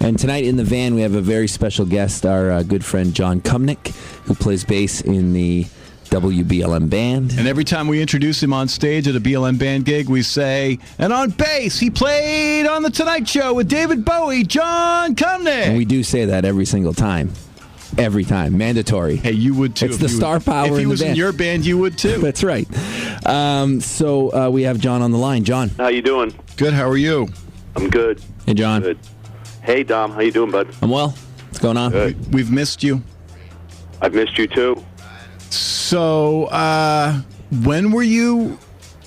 And tonight in the van, we have a very special guest, our good friend John Kumnick, who plays bass in the WBLM band. And every time we introduce him on stage at a BLM band gig, we say, and on bass, he played on The Tonight Show with David Bowie, John Kumnick. And we do say that every single time. Every time. Mandatory. Hey, you would too. It's the star power in the band. If he was in your band, you would too. That's right. So we have John on the line. John. How you doing? Good. How are you? I'm good. Hey, John. Good. Hey, Dom. How you doing, bud? I'm well. What's going on? Good. We've missed you. I've missed you, too. So, when were you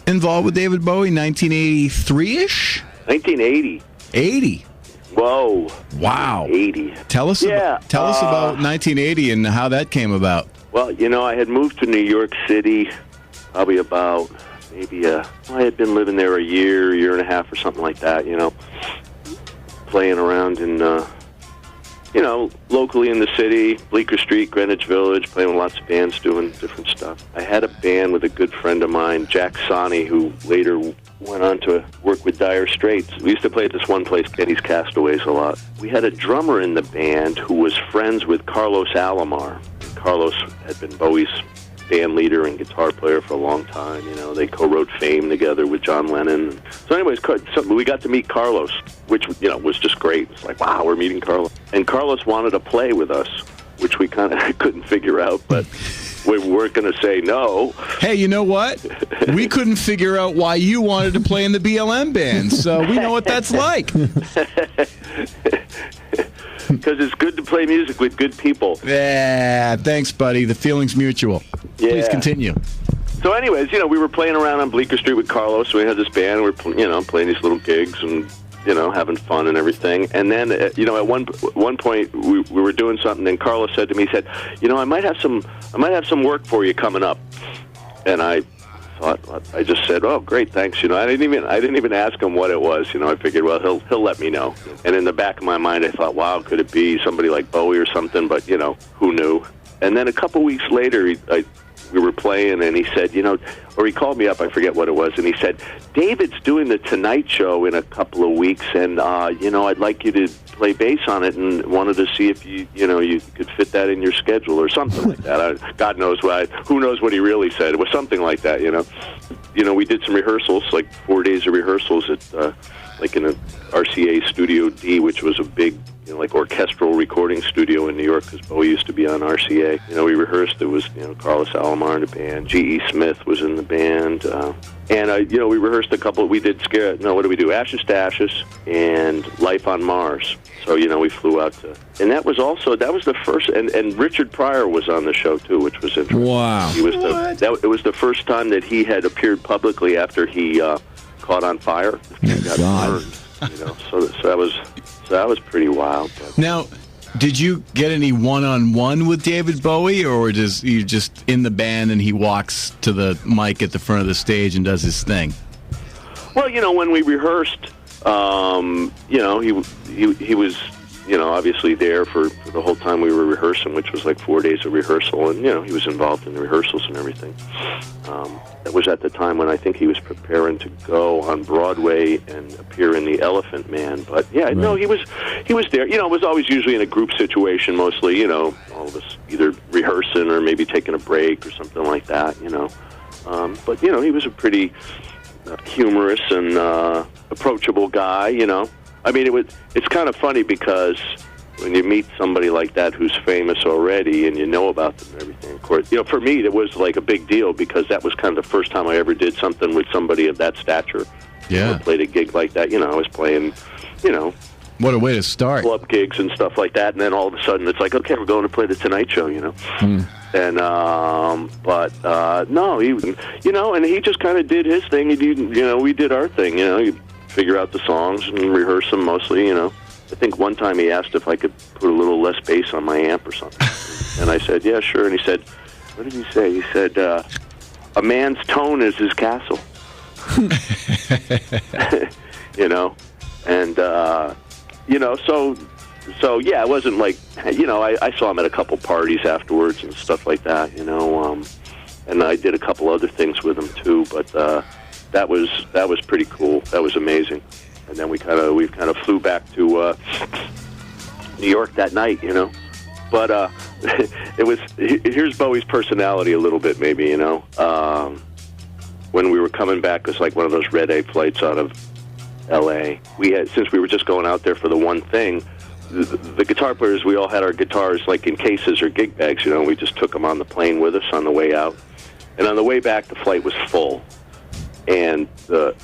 involved with David Bowie? 1983-ish? 1980. 80. Whoa. Wow. 80. Tell us about 1980 and how that came about. Well, I had moved to New York City probably about I had been living there a year and a half or something like that, playing around in, locally in the city, Bleecker Street, Greenwich Village, playing with lots of bands, doing different stuff. I had a band with a good friend of mine, Jack Sonny, who later went on to work with Dire Straits. We used to play at this one place, Getty's Castaways, a lot. We had a drummer in the band who was friends with Carlos Alomar. Carlos had been Bowie's band leader and guitar player for a long time. They co-wrote Fame together with John Lennon. So anyways, we got to meet Carlos, which, was just great. It's like, wow, we're meeting Carlos. And Carlos wanted to play with us, which we kind of couldn't figure out, but we weren't going to say no. Hey, you know what? We couldn't figure out why you wanted to play in the BLM band, so we know what that's like. Because it's good to play music with good people. Yeah, thanks, buddy. The feeling's mutual. Yeah. Please continue. So anyways, we were playing around on Bleecker Street with Carlos. We had this band. We were, playing these little gigs and, having fun and everything. And then, at one point, we were doing something, and Carlos said to me, he said, I might have some work for you coming up. And I just said, oh, great, thanks. I didn't even ask him what it was. I figured, well, he'll let me know. And in the back of my mind, I thought, wow, could it be somebody like Bowie or something? But, who knew? And then a couple weeks later, we were playing, and he said, or he called me up, I forget what it was, and he said, David's doing the Tonight Show in a couple of weeks, and, I'd like you to play bass on it, and wanted to see if you could fit that in your schedule or something like that. God knows why. Who knows what he really said. It was something like that, we did some rehearsals, like 4 days of rehearsals at, in a RCA Studio D, which was a big, orchestral recording studio in New York, because Bowie used to be on RCA. We rehearsed. It was, Carlos Alomar in the band. G.E. Smith was in the band. And, we rehearsed a couple. We did what did we do? Ashes to Ashes and Life on Mars. So, we flew out to... And that was the first... And Richard Pryor was on the show, too, which was interesting. Wow. It was the first time that he had appeared publicly after he caught on fire. God. So that was pretty wild. But. Now, did you get any one-on-one with David Bowie, or is you just in the band and he walks to the mic at the front of the stage and does his thing? Well, when we rehearsed, he was, obviously there for the whole time we were rehearsing, which was like 4 days of rehearsal, and, he was involved in the rehearsals and everything. That was at the time when I think he was preparing to go on Broadway and appear in The Elephant Man. But, yeah, right. No, he was there. It was always usually in a group situation mostly, all of us either rehearsing or maybe taking a break or something like that, But, he was a pretty humorous and approachable guy, I mean, it's kind of funny because when you meet somebody like that who's famous already and you know about them and everything, of course, for me, it was like a big deal because that was kind of the first time I ever did something with somebody of that stature. Yeah. I played a gig like that. I was playing, What a way to start. Club gigs and stuff like that, and then all of a sudden it's like, okay, we're going to play the Tonight Show, And, no, he, and he just kind of did his thing. We did our thing, you figure out the songs and rehearse them mostly, I think one time he asked if I could put a little less bass on my amp or something. And I said, yeah, sure. And he said, what did he say? He said, a man's tone is his castle. And, so yeah, it wasn't like, I saw him at a couple parties afterwards and stuff like that, and I did a couple other things with him too, but that was pretty cool. That was amazing. And then we kind of flew back to New York that night, you know. But here's Bowie's personality a little bit, maybe, you know. When we were coming back, it was like one of those red-eye flights out of L.A. Since we were just going out there for the one thing, the guitar players, we all had our guitars like in cases or gig bags, you know. We just took them on the plane with us on the way out. And on the way back, the flight was full. And the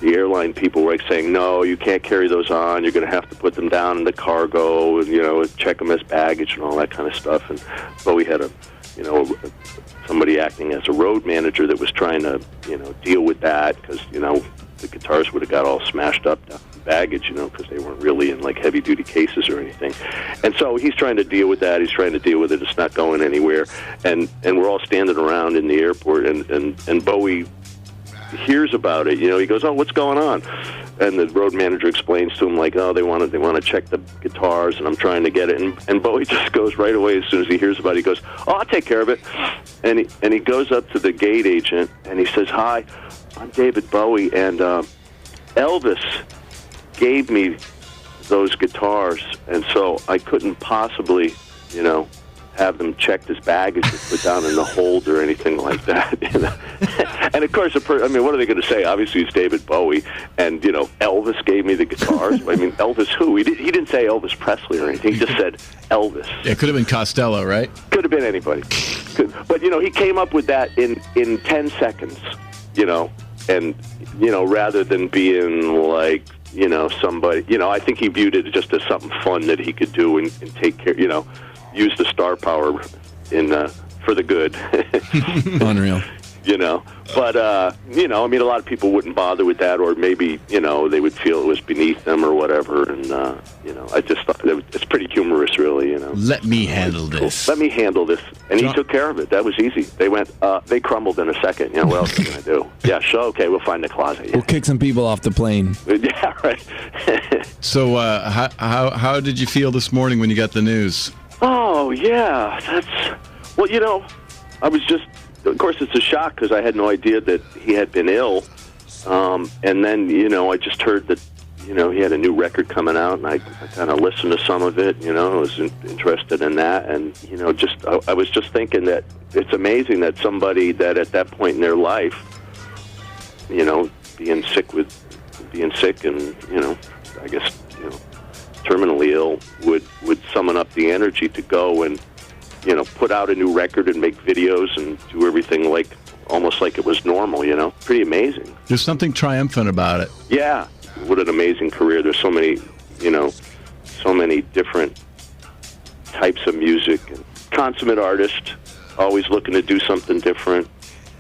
airline people were like saying, no, you can't carry those on. You're going to have to put them down in the cargo and, you know, check them as baggage and all that kind of stuff. And Bowie had somebody acting as a road manager that was trying to, you know, deal with that because, you know, the guitars would have got all smashed up down in baggage, you know, because they weren't really in, like, heavy-duty cases or anything. And so he's trying to deal with that. He's trying to deal with it. It's not going anywhere. And we're all standing around in the airport, and Bowie hears about it. You know, he goes, oh, what's going on? And the road manager explains to him, like, oh, they want to check the guitars, and I'm trying to get it. And Bowie just goes right away as soon as he hears about it. He goes, oh, I'll take care of it. And he goes up to the gate agent, and he says, hi, I'm David Bowie, and Elvis gave me those guitars, and so I couldn't possibly, you know, have them checked as baggage or put down in the hold or anything like that. You know? And of course, I mean, what are they going to say? Obviously, it's David Bowie, and you know, Elvis gave me the guitars. I mean, Elvis who? He didn't say Elvis Presley or anything. He just said Elvis. Yeah, it could have been Costello, right? Could have been anybody. But you know, he came up with that in 10 seconds. You know, and you know, rather than being like, you know, somebody, you know, I think he viewed it just as something fun that he could do and take care, you know, use the star power for the good. Unreal. You know, but, you know, I mean, a lot of people wouldn't bother with that, or maybe, you know, they would feel it was beneath them or whatever, and, you know, I just thought it's pretty humorous, really, you know. Let me handle this. Let me handle this. And he took care of it. That was easy. They crumbled in a second. You know, what else are you going to do? Yeah, sure, okay, we'll find the closet. Yeah. We'll kick some people off the plane. Yeah, right. So, how did you feel this morning when you got the news? Oh, yeah, well, you know, I was just, of course, it's a shock because I had no idea that he had been ill. And then, you know, I just heard that, you know, he had a new record coming out, and I kind of listened to some of it, you know, I was interested in that. And, you know, I was just thinking that it's amazing that somebody that at that point in their life, you know, being sick and, you know, I guess, you know, terminally ill would summon up the energy to go and, you know, put out a new record and make videos and do everything like almost like it was normal, you know. Pretty amazing. There's something triumphant about it. Yeah. What an amazing career. There's so many, you know, so many different types of music. Consummate artist, always looking to do something different,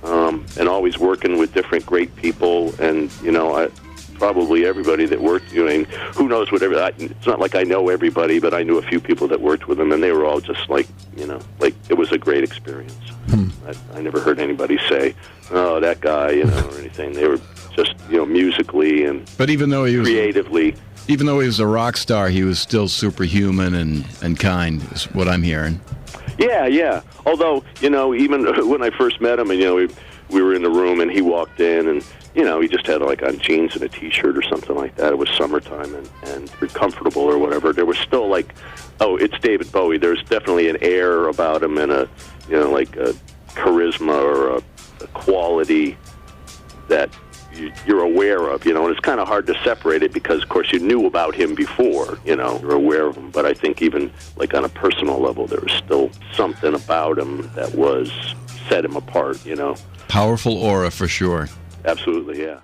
and always working with different great people. And, you know, probably everybody that worked, you know, who knows whatever. It's not like I know everybody, but I knew a few people that worked with him, and they were all just like, you know, like it was a great experience. I never heard anybody say, "Oh, that guy," you know, or anything. They were just, you know, musically and even though he was creatively. Even though he was a rock star, he was still superhuman and kind. Is what I'm hearing. Yeah, yeah. Although, you know, even when I first met him, and you know, we were in the room, and he walked in, and you know, he just had like on jeans and a T-shirt or something like that. It was summertime and comfortable or whatever. There was still like, oh, it's David Bowie. There's definitely an air about him and a, you know, like a charisma or a quality that you're aware of, you know, and it's kind of hard to separate it because, of course, you knew about him before, you know, you're aware of him. But I think even like on a personal level, there was still something about him that set him apart, you know. Powerful aura for sure. Absolutely, yeah.